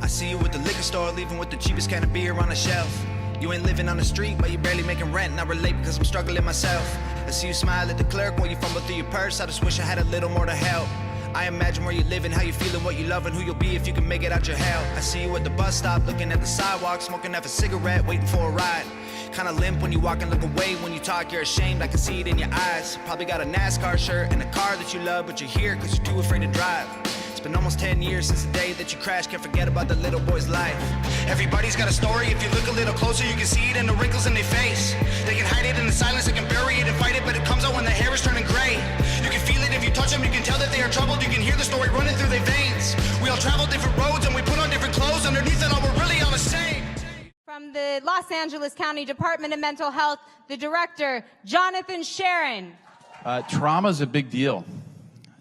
I see you at the liquor store, leaving with the cheapest can of beer on the shelf. You ain't living on the street, but you barely making rent, and I relate because I'm struggling myself. I see you smile at the clerk when you fumble through your purse. I just wish I had a little more to help. I imagine where you living, how you feeling, what you loving, who you'll be if you can make it out your hell. I see you at the bus stop, looking at the sidewalk, smoking half a cigarette, waiting for a ride. Kinda limp when you walk and look away. When you talk, you're ashamed, I can see it in your eyes. Probably got a NASCAR shirt and a car that you love, but you're here cause you're too afraid to drive. It's been almost 10 years since the day that you crashed. Can't forget about the little boy's life. Everybody's got a story. If you look a little closer, you can see it in the wrinkles in their face. They can hide it in the silence, they can bury it and fight it, but it comes out when the hair is turning gray. You can feel it if you touch them, you can tell that they are troubled. You can hear the story running through their veins. We all travel different roads and we put on different clothes. Underneath it all, we're really all the same. From the Los Angeles County Department of Mental Health, the director, Jonathan Sharon. Trauma is a big deal.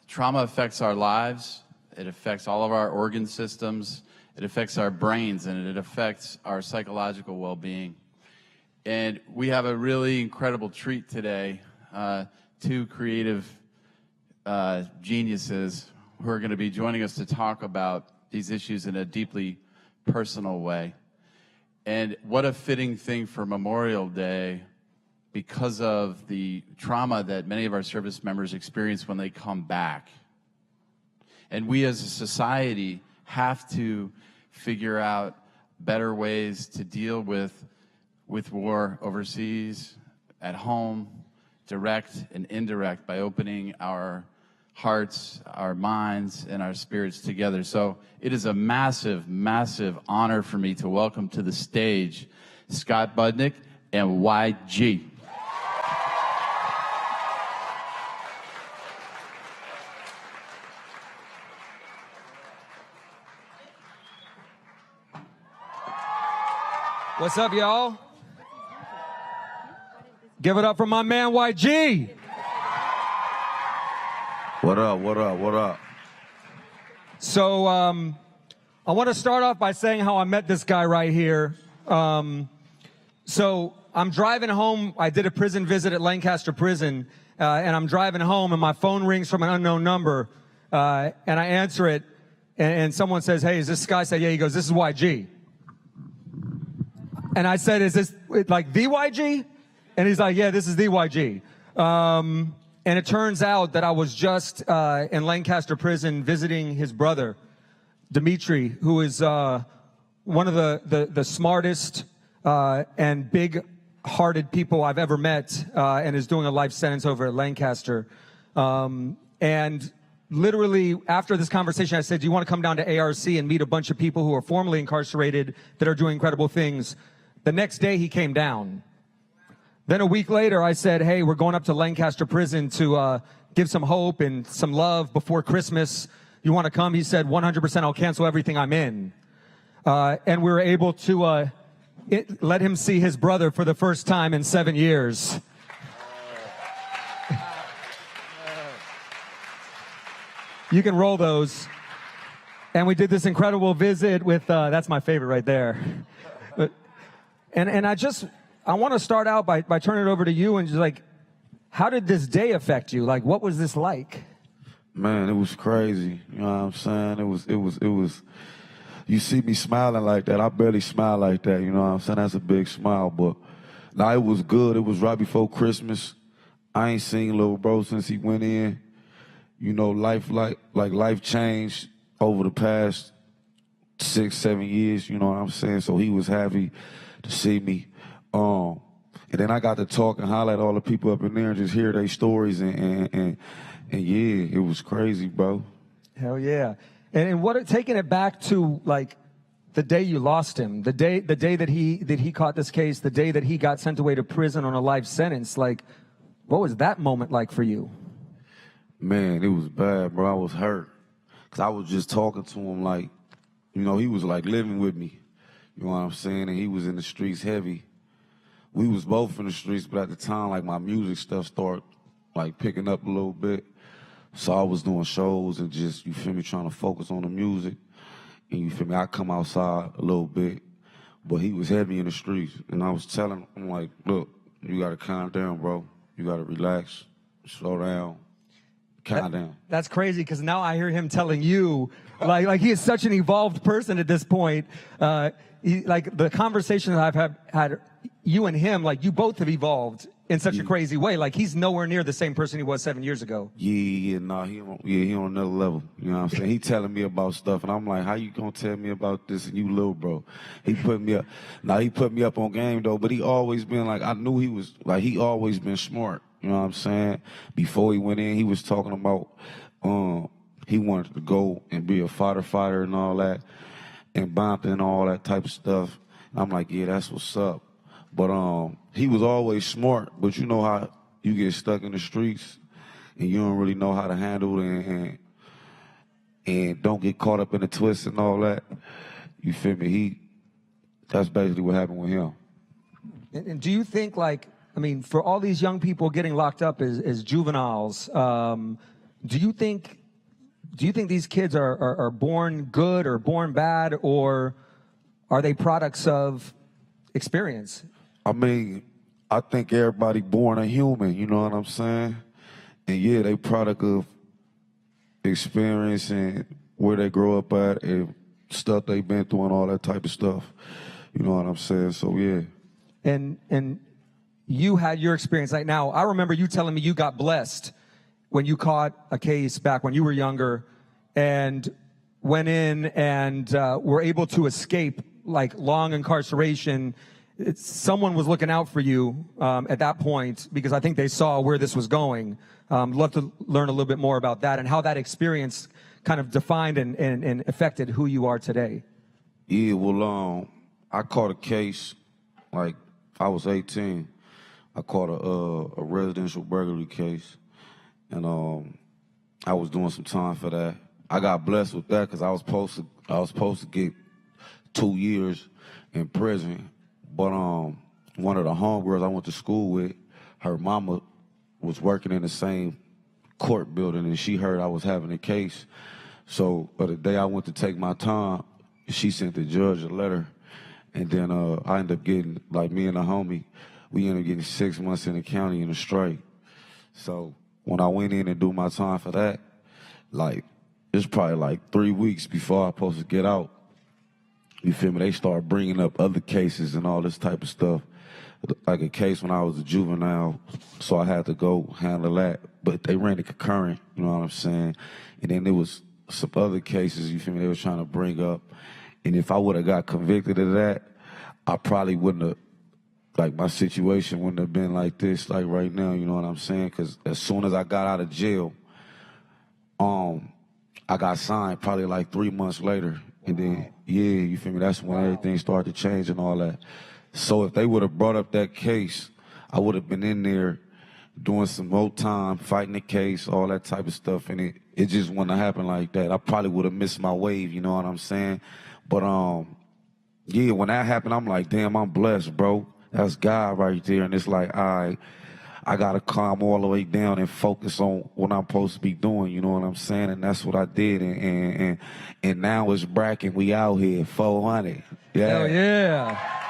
Trauma affects our lives. It affects all of our organ systems. It affects our brains, and it affects our psychological well-being. And we have a really incredible treat today. Two creative geniuses who are going to be joining us to talk about these issues in a deeply personal way. And what a fitting thing for Memorial Day because of the trauma that many of our service members experience when they come back. And we as a society have to figure out better ways to deal with war overseas, at home, direct and indirect, by opening our hearts, our minds, and our spirits together. So it is a massive, massive honor for me to welcome to the stage Scott Budnick and YG. What's up, y'all? Give it up for my man YG. What up, what up, what up? So I want to start off by saying how I met this guy right here. So I'm driving home. I did a prison visit at Lancaster Prison, and I'm driving home, and my phone rings from an unknown number, and I answer it, and someone says, "Hey, is this Scott?" I said, "Yeah." He goes, "This is YG." And I said, "Is this like the YG?" And he's like, "Yeah, this is the YG." And it turns out that I was just in Lancaster Prison visiting his brother, Dimitri, who is one of the smartest and big-hearted people I've ever met, and is doing a life sentence over at Lancaster. And literally, after this conversation, I said, "Do you want to come down to ARC and meet a bunch of people who are formerly incarcerated that are doing incredible things?" The next day, he came down. Then a week later, I said, "Hey, we're going up to Lancaster Prison to give some hope and some love before Christmas. You want to come?" He said, "100%, I'll cancel everything I'm in." And we were able to let him see his brother for the first time in 7 years. You can roll those. And we did this incredible visit with, that's my favorite right there. And I want to start out by turning it over to you and just like, how did this day affect you? Like, what was this like? Man, it was crazy. You know what I'm saying? It was, you see me smiling like that. I barely smile like that. You know what I'm saying? That's a big smile, but now it was good. It was right before Christmas. I ain't seen little bro since he went in. You know, life changed over the past 6, 7 years. You know what I'm saying? So he was happy to see me. And then I got to talk and holler at all the people up in there and just hear their stories and yeah, it was crazy, bro. Hell yeah. And what, taking it back to like the day you lost him, the day that he caught this case, the day that he got sent away to prison on a life sentence, like what was that moment like for you? Man, it was bad, bro. I was hurt. Cause I was just talking to him like, you know, he was like living with me. You know what I'm saying? And he was in the streets heavy. We was both in the streets, but at the time, like, my music stuff started, like, picking up a little bit. So I was doing shows and just, you feel me, trying to focus on the music. And you feel me, I come outside a little bit, but he was heavy in the streets. And I was telling him, I'm like, look, you gotta calm down, bro. You gotta relax, slow down, calm down. That's crazy because now I hear him telling you, like he is such an evolved person at this point. Like the conversation that I've had, you and him, like you both have evolved in such a crazy way. Like he's nowhere near the same person he was 7 years ago. He on another level. You know what I'm saying? He telling me about stuff, and I'm like, how you gonna tell me about this? And you little bro. He put me up. Now he put me up on game though, but he always been like, I knew he was like, he always been smart. You know what I'm saying? Before he went in, he was talking about he wanted to go and be a fighter and all that, and bumping and all that type of stuff. And I'm like, yeah, that's what's up. But he was always smart, but you know how you get stuck in the streets and you don't really know how to handle it and don't get caught up in the twists and all that. You feel me? That's basically what happened with him. And do you think, like, I mean, for all these young people getting locked up as juveniles, do you think these kids are born good or born bad, or are they products of experience? I mean, I think everybody born a human, you know what I'm saying? And yeah, they product of experience and where they grow up at and stuff they've been through and all that type of stuff. You know what I'm saying? So yeah. And you had your experience right now. I remember you telling me you got blessed when you caught a case back when you were younger and went in and were able to escape like long incarceration. Someone was looking out for you at that point because I think they saw where this was going. Love to learn a little bit more about that and how that experience kind of defined and affected who you are today. Yeah, well, I caught a case, like, I was 18. I caught a residential burglary case, and I was doing some time for that. I got blessed with that because I was supposed to get 2 years in prison. But one of the homegirls I went to school with, her mama was working in the same court building, and she heard I was having a case. So the day I went to take my time, she sent the judge a letter, and then I ended up getting, like, me and the homie, we ended up getting 6 months in the county in a straight. So when I went in and do my time for that, like, it's probably like 3 weeks before I was supposed to get out. You feel me? They started bringing up other cases and all this type of stuff. Like a case when I was a juvenile, so I had to go handle that. But they ran it concurrent, you know what I'm saying? And then there was some other cases, you feel me, they were trying to bring up. And if I would have got convicted of that, I probably wouldn't have, like, my situation wouldn't have been like this, like right now, you know what I'm saying? Because as soon as I got out of jail, I got signed probably like 3 months later. And then, yeah, you feel me, that's when everything started to change and all that. So if they would have brought up that case, I would have been in there doing some more time, fighting the case, all that type of stuff. And it just wouldn't have happened like that. I probably would have missed my wave, you know what I'm saying? But, yeah, when that happened, I'm like, damn, I'm blessed, bro. That's God right there. And it's like, I got to calm all the way down and focus on what I'm supposed to be doing, you know what I'm saying? And that's what I did. And now it's bracket. We out here, 400. Yeah. Hell yeah.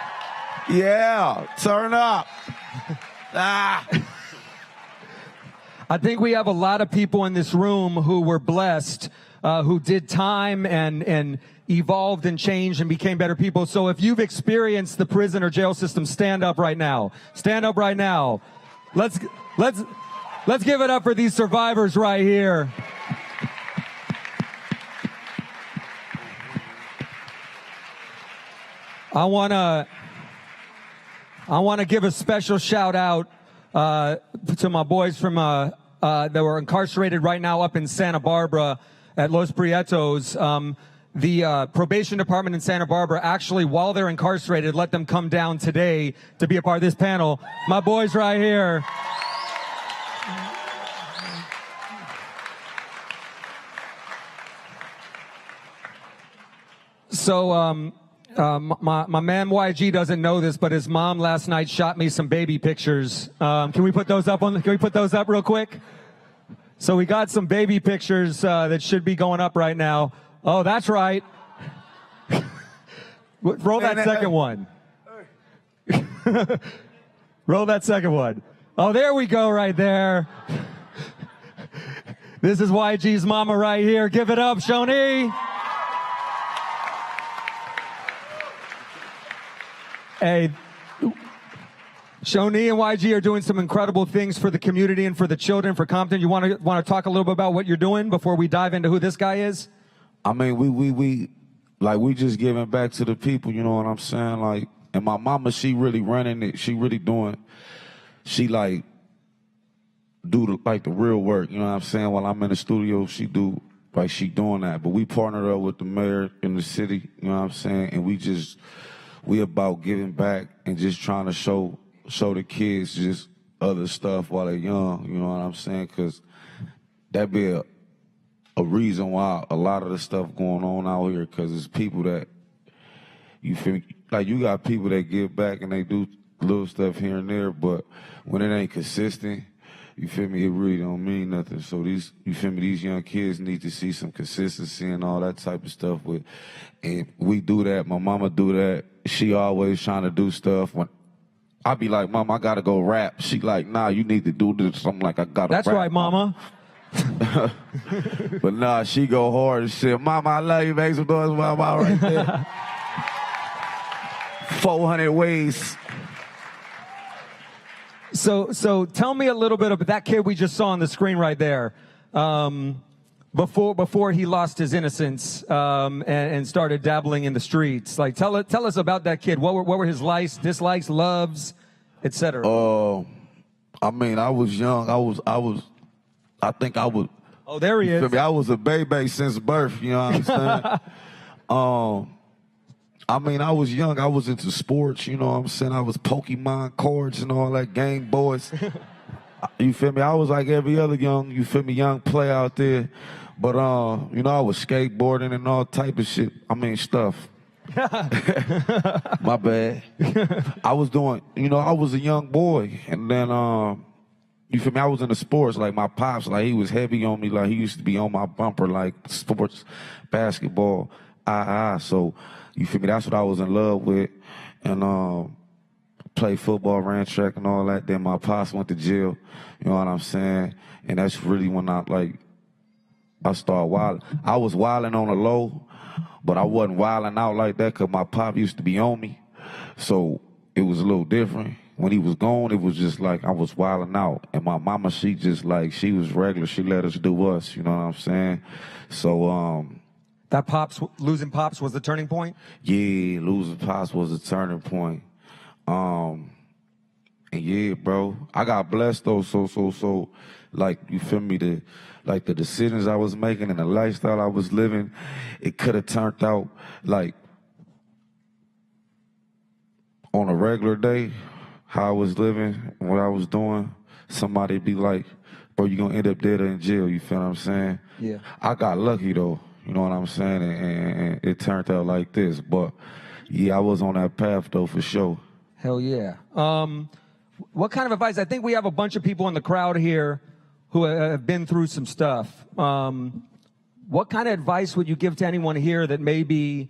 Yeah, turn up. I think we have a lot of people in this room who were blessed, who did time and evolved and changed and became better people. So if you've experienced the prison or jail system, stand up right now. Stand up right now. Let's give it up for these survivors right here. I want to give a special shout out to my boys from that were incarcerated right now up in Santa Barbara at Los Prietos. The probation department in Santa Barbara actually, while they're incarcerated, let them come down today to be a part of this panel. My boys right here. So, my man YG doesn't know this, but his mom last night shot me some baby pictures. Can we put those up real quick? So we got some baby pictures that should be going up right now. Oh, that's right. Roll that second one. Roll that second one. Oh, there we go right there. This is YG's mama right here. Give it up, Shoni. Hey, Shoni and YG are doing some incredible things for the community and for the children, for Compton. You want to talk a little bit about what you're doing before we dive into who this guy is? I mean, we just giving back to the people, you know what I'm saying? Like, and my mama, she really running it. She really doing, she like, do the real work, you know what I'm saying? While I'm in the studio, she doing that. But we partnered up with the mayor in the city, you know what I'm saying? And we about giving back and just trying to show the kids just other stuff while they're young, you know what I'm saying? Because that be a reason why a lot of the stuff going on out here, because it's people that, you feel me? Like, you got people that give back and they do little stuff here and there, but when it ain't consistent, you feel me, it really don't mean nothing. So these young kids need to see some consistency and all that type of stuff. And we do that. My mama do that. She always trying to do stuff. When I be like, Mom, I gotta go rap. She like, nah, you need to do this. Something like, I gotta rap. That's right, Mama. But nah, she go hard and shit. Mama, I love you. Make some noise, Mama, right there. 400 ways. So tell me a little bit about that kid we just saw on the screen right there. Before he lost his innocence and started dabbling in the streets. Like, tell us about that kid. What were his likes, dislikes, loves, etc.? I mean, I was young. I think I was. Oh, there he is. I was a baby since birth. You know what I'm saying? I mean, I was young. I was into sports. You know what I'm saying? I was Pokemon cards and all that, Game Boys. You feel me? I was like every other young player out there. But, you know, I was skateboarding and all type of shit. I mean, stuff. My bad. I was doing, you know, I was a young boy. And then, you feel me? I was into sports. Like, my pops, like, he was heavy on me. Like, he used to be on my bumper, like, sports, basketball, So, you feel me? That's what I was in love with. And, played football, ran track and all that. Then my pops went to jail. You know what I'm saying? And that's really when I started wilding. I was wilding on the low, but I wasn't wilding out like that because my pop used to be on me. So it was a little different. When he was gone, it was just like I was wilding out. And my mama, she was regular. She let us do us, you know what I'm saying? So, that losing Pops was the turning point? Yeah, losing Pops was the turning point. And yeah, bro, I got blessed though. So, like, you feel me? The decisions I was making and the lifestyle I was living, it could have turned out like on a regular day, how I was living, what I was doing. Somebody'd be like, bro, you gonna end up dead or in jail. You feel what I'm saying? Yeah. I got lucky though. You know what I'm saying? And it turned out like this. But yeah, I was on that path though for sure. Hell yeah. What kind of advice? I think we have a bunch of people in the crowd here who have been through some stuff. What kind of advice would you give to anyone here that may be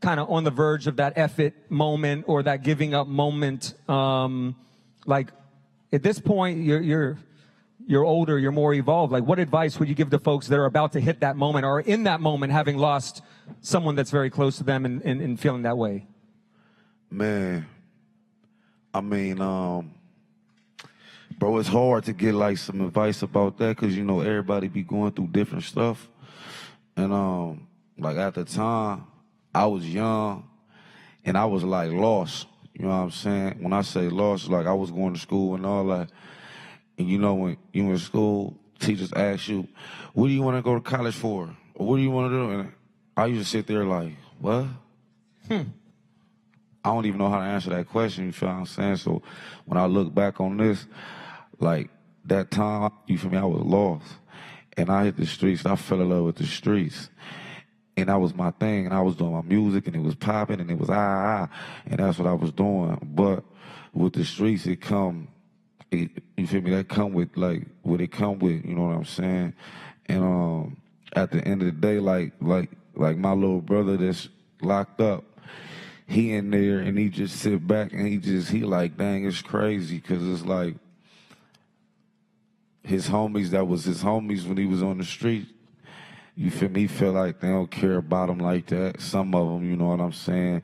kind of on the verge of that F it moment or that giving up moment? Like, at this point, you're older, you're more evolved. Like, what advice would you give to folks that are about to hit that moment or in that moment having lost someone that's very close to them and feeling that way? Man, I mean, bro, it's hard to get like some advice about that because, you know, everybody be going through different stuff. And like at the time, I was young and I was like lost. You know what I'm saying? When I say lost, like I was going to school and all that. And you know, when you in school, teachers ask you, what do you want to go to college for? Or what do you want to do? And I used to sit there like, what? I don't even know how to answer that question, you feel what I'm saying? So when I look back on this, like that time, you feel me, I was lost. And I hit the streets, I fell in love with the streets. And that was my thing, and I was doing my music, and it was popping, and it was and that's what I was doing. But with the streets, you feel me, that come with, like, what it come with, you know what I'm saying? And at the end of the day, like my little brother that's locked up, he in there and he just sit back and he like, dang, it's crazy. Cause it's like, his homies that was his homies when he was on the street, you feel me? He feel like they don't care about him like that. Some of them, you know what I'm saying?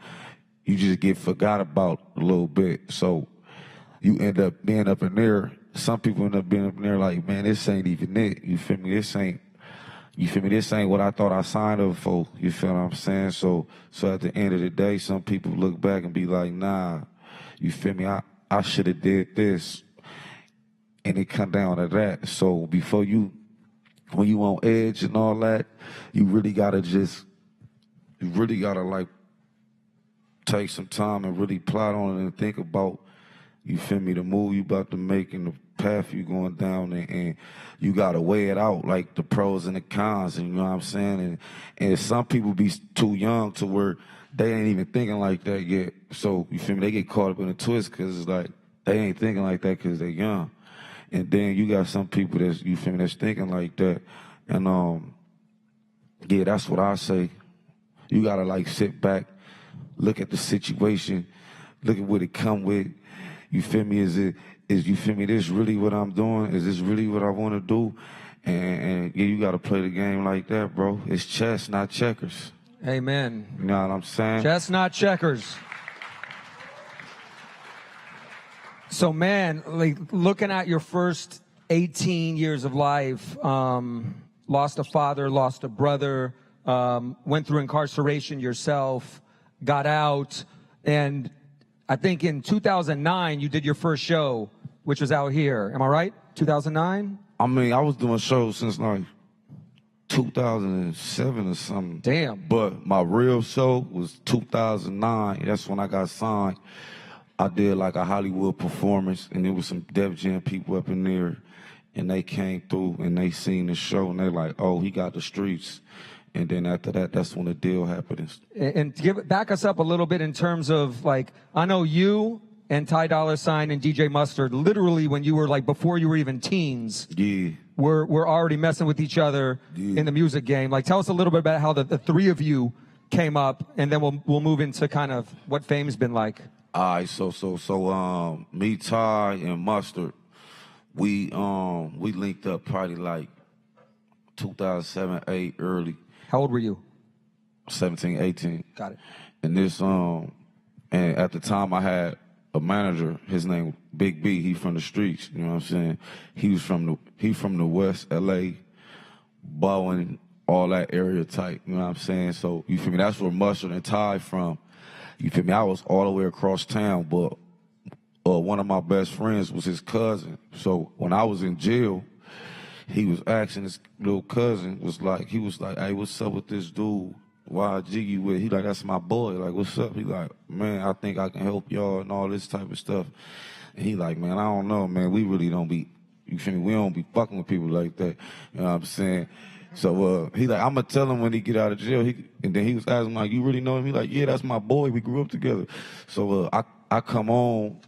You just get forgot about a little bit. So you end up being up in there. Some people end up being up in there like, man, this ain't even it. You feel me? This ain't what I thought I signed up for. You feel what I'm saying? So at the end of the day, some people look back and be like, nah, you feel me? I should have did this. And it come down to that. So when you on edge and all that, you really gotta like take some time and really plot on it and think about, you feel me, the move you about to make and the path you going down, and you gotta weigh it out, like the pros and the cons, and you know what I'm saying? And some people be too young to where they ain't even thinking like that yet. So, you feel me, they get caught up in a twist because it's like they ain't thinking like that because they young. And then you got some people that's, you feel me, that's thinking like that. And yeah, that's what I say. You gotta like sit back, look at the situation, look at what it come with. You feel me? You feel me? This really what I'm doing? Is this really what I want to do? And yeah, you gotta play the game like that, bro. It's chess, not checkers. Amen. You know what I'm saying? Chess, not checkers. So, man, like looking at your first 18 years of life, lost a father, lost a brother, went through incarceration yourself, got out, and I think in 2009 you did your first show, which was out here. Am I right? 2009? I mean, I was doing shows since like 2007 or something. Damn. But my real show was 2009. That's when I got signed. I did like a Hollywood performance, and there was some Def Jam people up in there, and they came through and they seen the show, and they like, oh, he got the streets. And then after that, that's when the deal happened. And back us up a little bit in terms of like, I know you and Ty Dolla $ign and DJ Mustard, literally when you were like, before you were even teens, Yeah. we're already messing with each other in the music game. Like, tell us a little bit about how the three of you came up, and then we'll move into kind of what fame's been like. All right, so me, Ty, and Mustard, we linked up probably like 2007, 8 early. How old were you? 17, 18. Got it. And and at the time I had a manager, his name Big B, he from the streets, you know what I'm saying? He from the West LA, Bowen, all that area type, you know what I'm saying? So you feel me, that's where Mustard and Ty from. You feel me? I was all the way across town, but one of my best friends was his cousin. So when I was in jail, he was asking his little cousin, he was like, hey, what's up with this dude? YG you with? He like, that's my boy. Like, what's up? He like, man, I think I can help y'all and all this type of stuff. And he like, man, I don't know, man. We really don't be, you feel me? We don't be fucking with people like that. You know what I'm saying? So he like, I'm gonna tell him when he get out of jail. And then he was asking like, you really know him? He like, yeah, that's my boy. We grew up together. So I come on,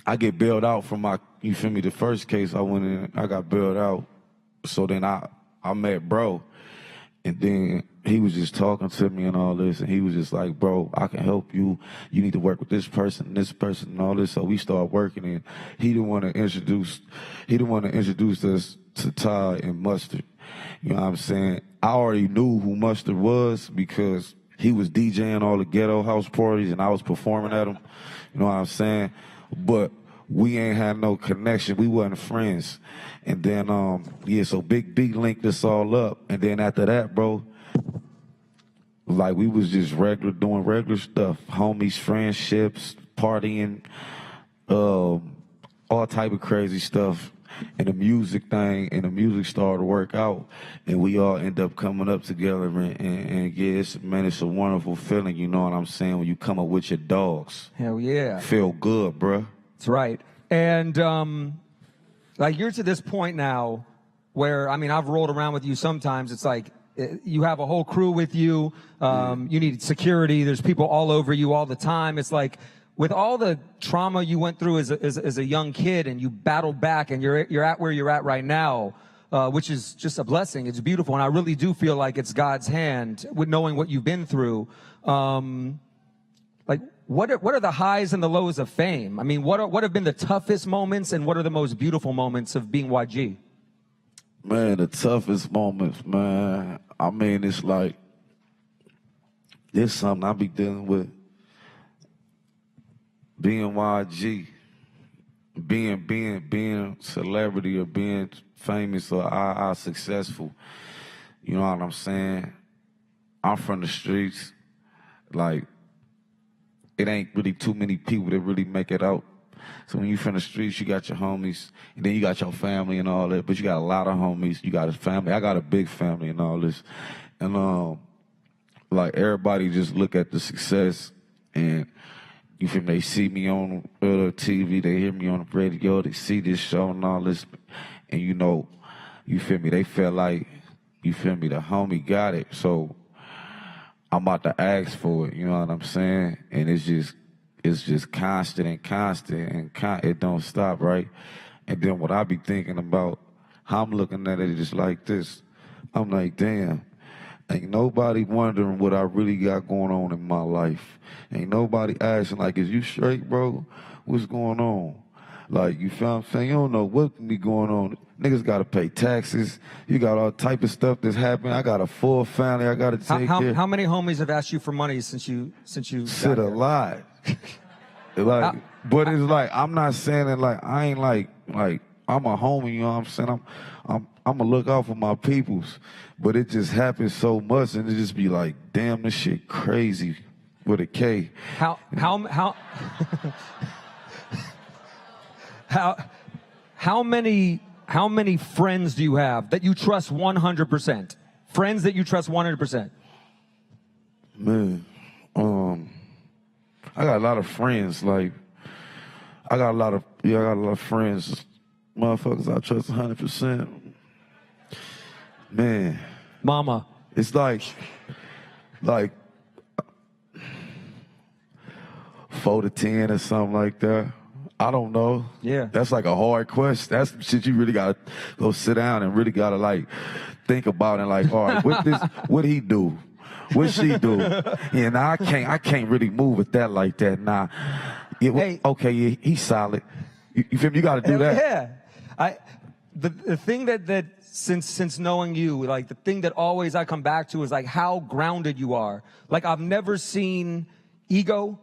I get bailed out from you feel me? The first case I went in, I got bailed out. So then I met bro, and then he was just talking to me and all this, and he was just like, bro, I can help you. You need to work with this person and all this. So we started working, and he didn't want to introduce us to Ty and Mustard. You know what I'm saying? I already knew who Mustard was because he was DJing all the ghetto house parties and I was performing at them. You know what I'm saying? But we ain't had no connection. We wasn't friends. And then, so Big B linked us all up. And then after that, bro, like we was just doing regular stuff. Homies, friendships, partying, all type of crazy stuff. And the music started to work out, and we all end up coming up together, and yeah, it's a wonderful feeling, you know what I'm saying, when you come up with your dogs. Hell yeah. Feel good, bruh. That's right. And like you're to this point now where, I mean, I've rolled around with you sometimes. It's like you have a whole crew with you. You need security. There's people all over you all the time. It's like, with all the trauma you went through as a young kid, and you battled back, and you're at where you're at right now, which is just a blessing. It's beautiful, and I really do feel like it's God's hand with knowing what you've been through. Like, what are the highs and the lows of fame? I mean, what have been the toughest moments and what are the most beautiful moments of being YG? Man, the toughest moments, man. I mean, it's like, this something I be dealing with. Being YG, being celebrity or being famous or successful. You know what I'm saying? I'm from the streets. Like, it ain't really too many people that really make it out. So when you from the streets, you got your homies, and then you got your family and all that, but you got a lot of homies, you got a family. I got a big family and all this. And like everybody just look at the success and you feel me, they see me on TV, they hear me on the radio, they see this show and all this, and you know, you feel me, they feel like, you feel me, the homie got it. So I'm about to ask for it, you know what I'm saying? And it's just constant and it don't stop, right? And then what I be thinking about, how I'm looking at it just like this. I'm like, damn, ain't nobody wondering what I really got going on in my life. Ain't nobody asking, like, is you straight, bro? What's going on? Like, you feel what I'm saying? You don't know what can be going on. Niggas gotta pay taxes. You got all type of stuff that's happening. I got a full family I gotta take care. How many homies have asked you for money since you Shit, a lot. Like, but it's like, I'm not saying it like, I ain't like I'm a homie, you know what I'm saying? I'm gonna look out for my peoples. But it just happens so much and it just be like, damn, this shit crazy with a K. How many friends do you have that you trust 100%? Friends that you trust 100%? Man, I got a lot of friends. Like, I got a lot of friends. Motherfuckers I trust 100%. Man. Mama. It's like 4 to 10 or something like that. I don't know. Yeah. That's like a hard question. That's some shit you really gotta go sit down and really gotta like think about and like, all right, what he do? What she do? Yeah, nah, I can't really move with that like that. Nah. Yeah, Hey. okay, yeah, he's solid. You feel me? You gotta do that. Yeah. The thing that since knowing you, like the thing that always I come back to is like how grounded you are. Like I've never seen ego.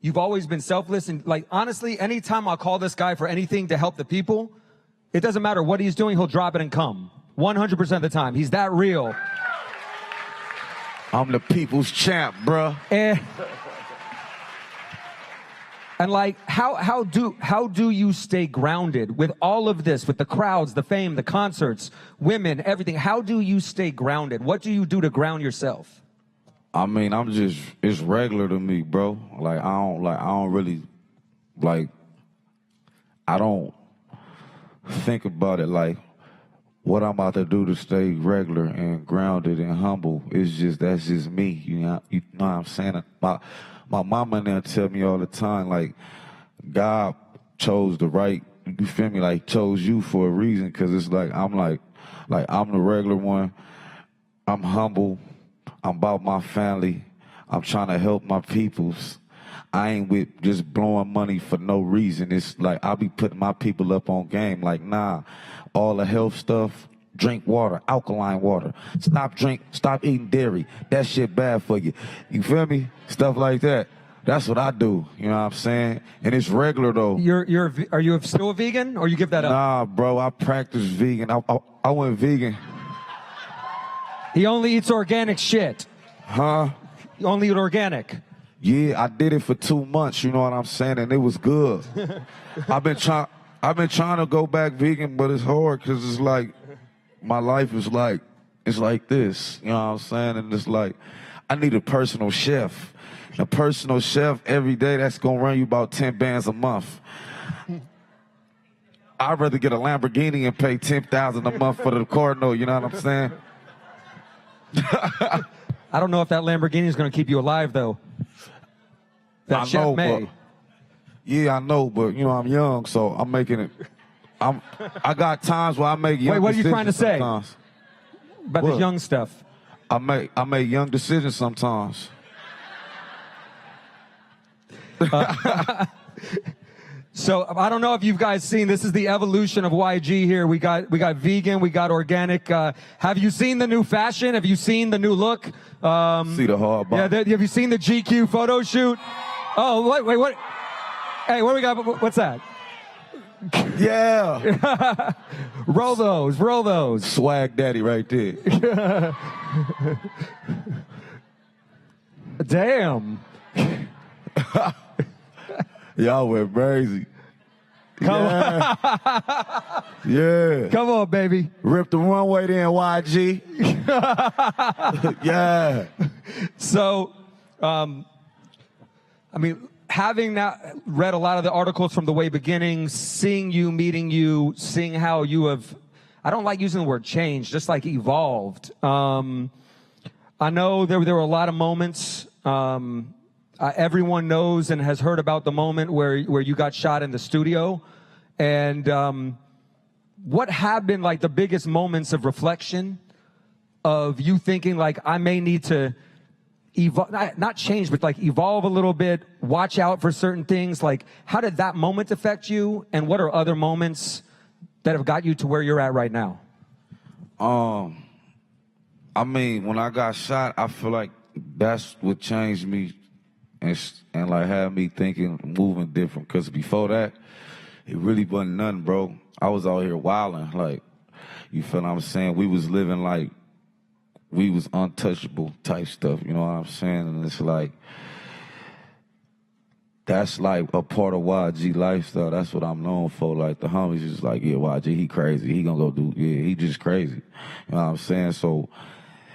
You've always been selfless. And like, honestly, anytime I call this guy for anything to help the people, it doesn't matter what he's doing, he'll drop it and come. 100% of the time. He's that real. I'm the people's champ, bruh. And like, how do you stay grounded with all of this, with the crowds, the fame, the concerts, women, everything? How do you stay grounded? What do you do to ground yourself? I mean, it's regular to me, bro. Like, I don't think about it like what I'm about to do to stay regular and grounded and humble. That's just me. You know what I'm saying? My mama now tell me all the time, like, God chose the right, you feel me? Like, chose you for a reason, because it's like, I'm the regular one. I'm humble. I'm about my family. I'm trying to help my peoples. I ain't with just blowing money for no reason. It's like I be putting my people up on game. Like, nah, all the health stuff, drink water, alkaline water. Stop eating dairy. That shit bad for you. You feel me? Stuff like that. That's what I do. You know what I'm saying? And it's regular though. Are you still a vegan or you give that up? Nah, bro, I practice vegan. I went vegan. He only eats organic shit. Huh? You only eat organic. Yeah, I did it for 2 months, you know what I'm saying, and it was good. I've been trying to go back vegan, but it's hard because it's like my life is like it's like this, you know what I'm saying? And it's like I need a personal chef. A personal chef every day that's gonna run you about 10 bands a month. I'd rather get a Lamborghini and pay $10,000 a month for the Cardinal, you know what I'm saying? I don't know if that Lamborghini is going to keep you alive, though. That I know, Chef May. but yeah, I know, but you know I'm young, so I'm making it. I got times where I make young. Wait, what are you trying to say sometimes. about What? the young stuff? I make young decisions sometimes. So I don't know if you guys seen, this is the evolution of YG here. We got vegan, we got organic. Have you seen the new fashion? Have you seen the new look? See the hard Yeah, body. have you seen the GQ photo shoot? Oh, wait, what? Hey, what do we got? What's that? Yeah. Roll those. Swag daddy right there. Damn. Y'all went crazy. Yeah. Yeah. Come on, baby. Rip the runway then, YG. Yeah. So, I mean, having now read a lot of the articles from the way beginning, seeing you, meeting you, seeing how you have, I don't like using the word change, just like evolved. I know there were a lot of moments. Everyone knows and has heard about the moment where you got shot in the studio. And what have been like the biggest moments of reflection of you thinking like, I may need to evolve, not change, but like evolve a little bit, watch out for certain things? Like, how did that moment affect you? And what are other moments that have got you to where you're at right now? I mean, when I got shot, I feel like that's what changed me and like had me thinking, moving different. Because before that, it really wasn't nothing, bro. I was out here wilding, like, you feel what I'm saying? We was living like we was untouchable type stuff, you know what I'm saying? And it's like, that's like a part of YG lifestyle. That's what I'm known for. Like, the homies just like, yeah, YG, he crazy. He gonna go do, yeah, he just crazy. You know what I'm saying? So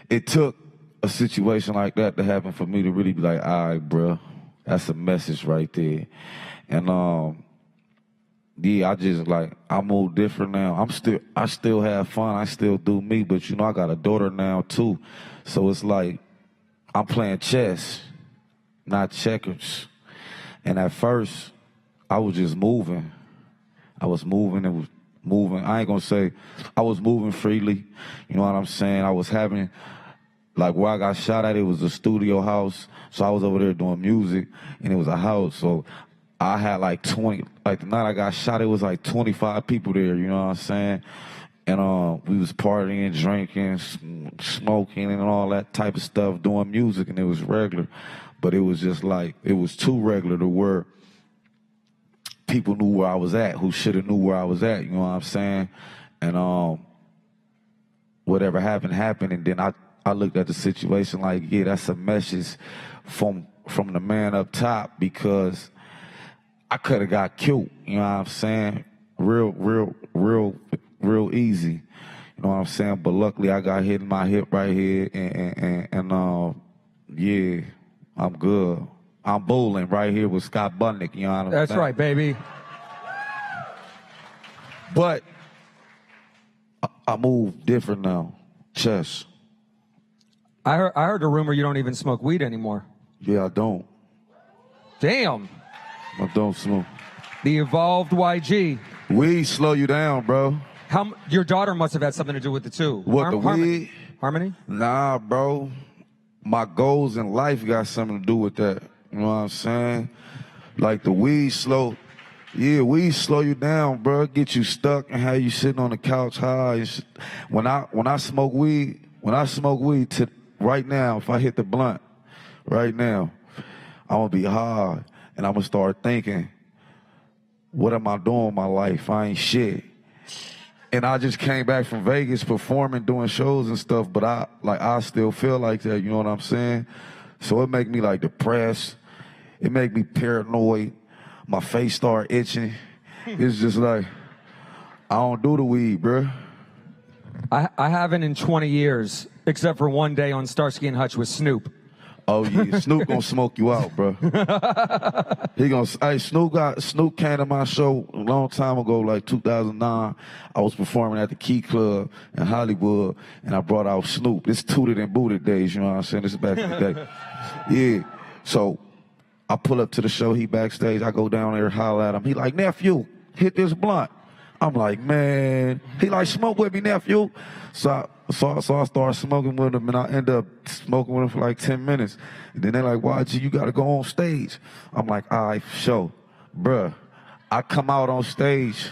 it took a situation like that to happen for me to really be like, all right, bro, that's a message right there. And yeah, I just like, I move different now. I still have fun. I still do me, but you know, I got a daughter now too. So it's like, I'm playing chess, not checkers. And at first, I was just moving. I was moving and was moving. I ain't gonna say I was moving freely. You know what I'm saying? I was having, like, where I got shot at, it was a studio house. So I was over there doing music, and it was a house. So I had like 20, like the night I got shot, it was like 25 people there, you know what I'm saying? And we was partying, drinking, smoking, and all that type of stuff, doing music, and it was regular. But it was just like, it was too regular to where people knew where I was at, who should have knew where I was at, you know what I'm saying? And whatever happened, and then I looked at the situation like, yeah, that's a message from the man up top, because I could have got killed, you know what I'm saying? Real easy, you know what I'm saying? But luckily I got hit in my hip right here, and yeah, I'm good. I'm bowling right here with Scott Bunnick, you know what I'm saying? That's right, baby. But I move different now. Chess. I heard a rumor you don't even smoke weed anymore. Yeah, I don't. Damn. I don't smoke. The evolved YG. Weed slow you down, bro. Your daughter must have had something to do with it too. What, the weed? Harmony? Nah, bro. My goals in life got something to do with that. You know what I'm saying? Like the weed slow. Yeah, weed slow you down, bro. Get you stuck and have you sitting on the couch high. When I smoke weed to right now, if I hit the blunt right now, I'm gonna be high and I'm gonna start thinking, what am I doing with my life? I ain't shit. And I just came back from Vegas performing, doing shows and stuff, but I still feel like that, you know what I'm saying? So it make me like depressed. It make me paranoid. My face start itching. It's just like, I don't do the weed, bro. I haven't in 20 years, except for one day on Starsky and Hutch with Snoop. Oh yeah, Snoop gonna smoke you out, bro. Snoop came to my show a long time ago, like 2009. I was performing at the Key Club in Hollywood, and I brought out Snoop. It's Tooted and Booted days, you know what I'm saying? This is back in the day. Yeah, so I pull up to the show, he backstage, I go down there, holler at him. He like, nephew, hit this blunt. I'm like, man. He like, smoke with me, nephew. So So I started smoking with them, and I end up smoking with them for like 10 minutes. And then they're like, YG, you got to go on stage. I'm like, all right, for sure. Bruh, I come out on stage.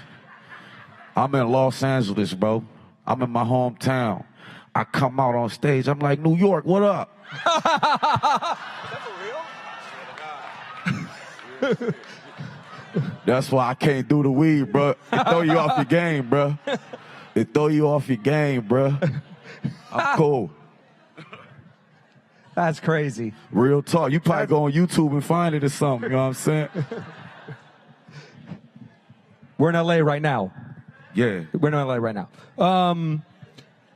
I'm in Los Angeles, bro. I'm in my hometown. I come out on stage. I'm like, New York, what up? That's why I can't do the weed, bro. It throw you off your game, bro. It throw you off your game, bro. I'm cool. That's crazy. Real talk. You probably go on YouTube and find it or something. You know what I'm saying? We're in LA right now. Yeah. We're in LA right now.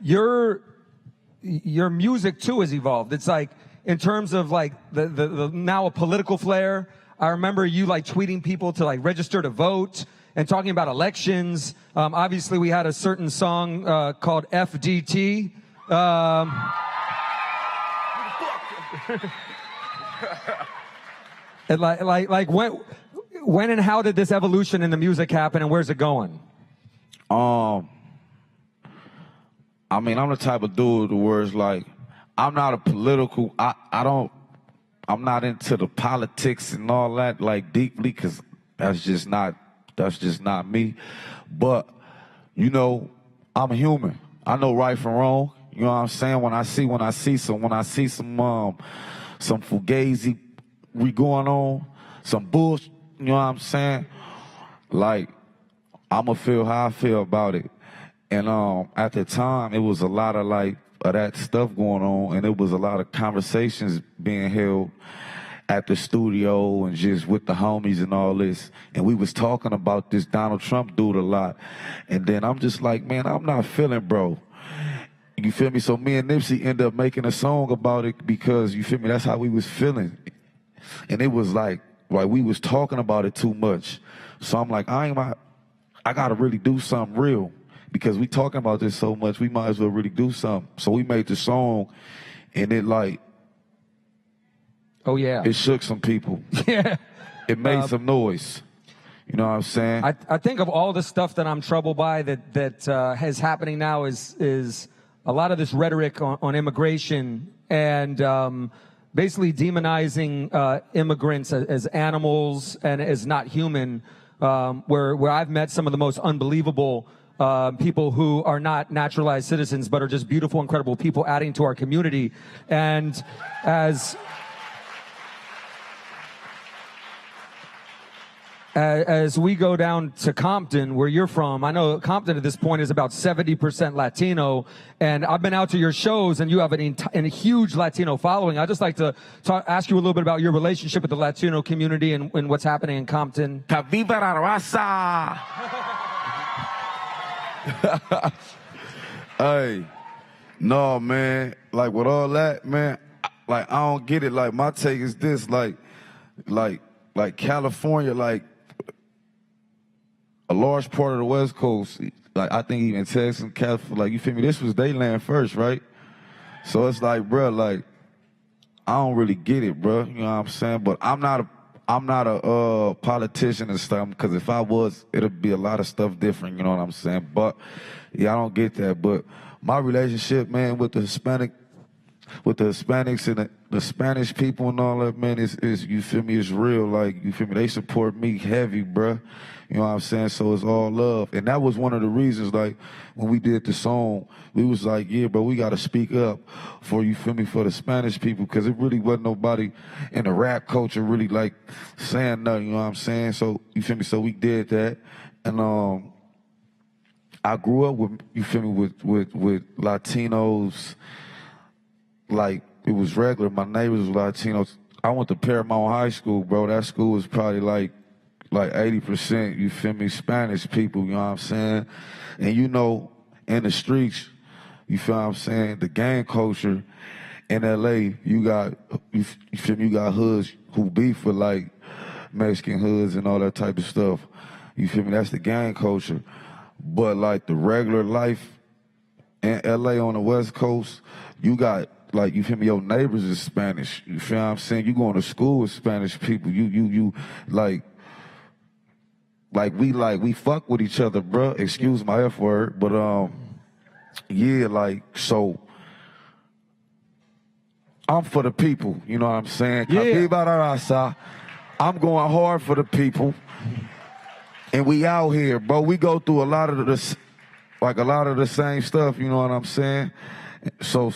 Your music too has evolved. It's like in terms of like the now a political flair. I remember you like tweeting people to like register to vote and talking about elections. Obviously, we had a certain song called FDT. And like when and how did this evolution in the music happen, and where's it going? I mean, I'm the type of dude where it's like, I'm not a political, I'm not into the politics and all that like deeply, because that's just not me. But, you know, I'm a human. I know right from wrong. You know what I'm saying? When I see some fugazi we going on, some bullshit, you know what I'm saying? Like, I'ma feel how I feel about it. And at the time, it was a lot of like of that stuff going on, and it was a lot of conversations being held at the studio and just with the homies and all this. And we was talking about this Donald Trump dude a lot. And then I'm just like, man, I'm not feeling, bro. You feel me? So me and Nipsey end up making a song about it because, you feel me, that's how we was feeling. And it was like we was talking about it too much. So I'm like, I gotta really do something real. Because we talking about this so much, we might as well really do something. So we made the song, and it like, oh yeah, it shook some people. Yeah, it made some noise. You know what I'm saying? I think of all the stuff that I'm troubled by that is happening now is a lot of this rhetoric on immigration and basically demonizing immigrants as animals and as not human. Where I've met some of the most unbelievable people who are not naturalized citizens, but are just beautiful, incredible people adding to our community. And as we go down to Compton, where you're from, I know Compton at this point is about 70% Latino, and I've been out to your shows, and you have a huge Latino following. I'd just like to ask you a little bit about your relationship with the Latino community and what's happening in Compton. Que viva la raza! Hey, no, man. Like, with all that, man, like, I don't get it. Like, my take is this, like California, like, a large part of the West Coast, like, I think even Texas and California, like, you feel me, this was their land first, right? So it's like, bro, like, I don't really get it, bro. You know what I'm saying? But I'm not a politician and stuff, because if I was, it'd be a lot of stuff different, you know what I'm saying? But, yeah, I don't get that. But my relationship, man, with the Hispanics and the Spanish people and all that, man, is you feel me, it's real. Like, you feel me, they support me heavy, bruh. You know what I'm saying? So it's all love. And that was one of the reasons, like, when we did the song, we was like, yeah, bro, we got to speak up for, you feel me, for the Spanish people, because it really wasn't nobody in the rap culture really, like, saying nothing, you know what I'm saying? So, you feel me, so we did that. And I grew up with, you feel me, with Latinos. Like, it was regular. My neighbors were Latinos. I went to Paramount High School, bro. That school was probably like 80%, you feel me, Spanish people, you know what I'm saying? And you know, in the streets, you feel what I'm saying, the gang culture in LA, you feel me, you got hoods who beef with like Mexican hoods and all that type of stuff. You feel me? That's the gang culture. But like the regular life in LA on the West Coast, you got, like, you feel me, your neighbors is Spanish. You feel what I'm saying? You going to school with Spanish people. You we fuck with each other, bro. Excuse my F word, but yeah, like, so I'm for the people, you know what I'm saying? Yeah. Capiba da raza. I'm going hard for the people. And we out here, bro. We go through a lot of the same stuff, you know what I'm saying? So,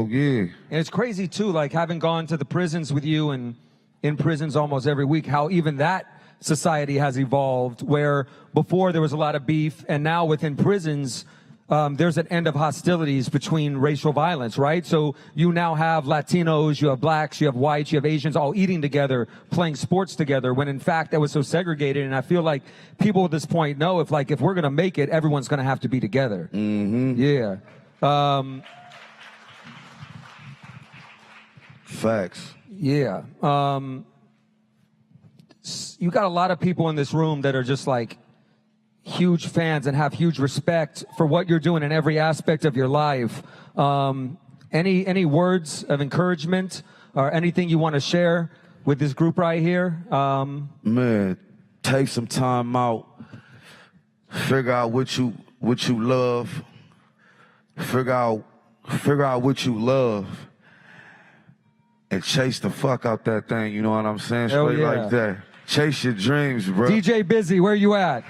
yeah. And it's crazy too, like having gone to the prisons with you and in prisons almost every week, how even that society has evolved, where before there was a lot of beef, and now within prisons, there's an end of hostilities between racial violence, right? So you now have Latinos, you have blacks, you have whites, you have Asians all eating together, playing sports together, when in fact that was so segregated. And I feel like people at this point know if we're going to make it, everyone's going to have to be together. Mm-hmm. Yeah. Facts. Yeah. You got a lot of people in this room that are just like huge fans and have huge respect for what you're doing in every aspect of your life. Any words of encouragement or anything you want to share with this group right here? Man, take some time out. Figure out what you love. Figure out what you love. And chase the fuck out that thing, you know what I'm saying? Hell Straight yeah. like that. Chase your dreams, bro. DJ Busy, where you at?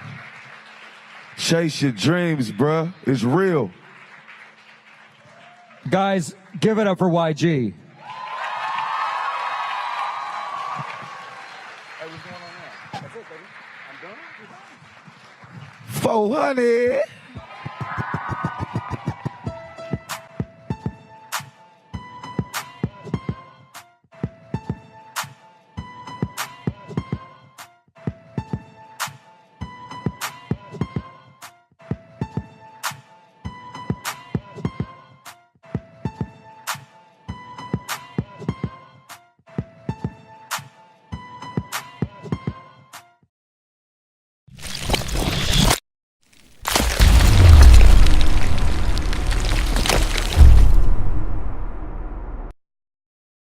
Chase your dreams, bro. It's real. Guys, give it up for YG. 400.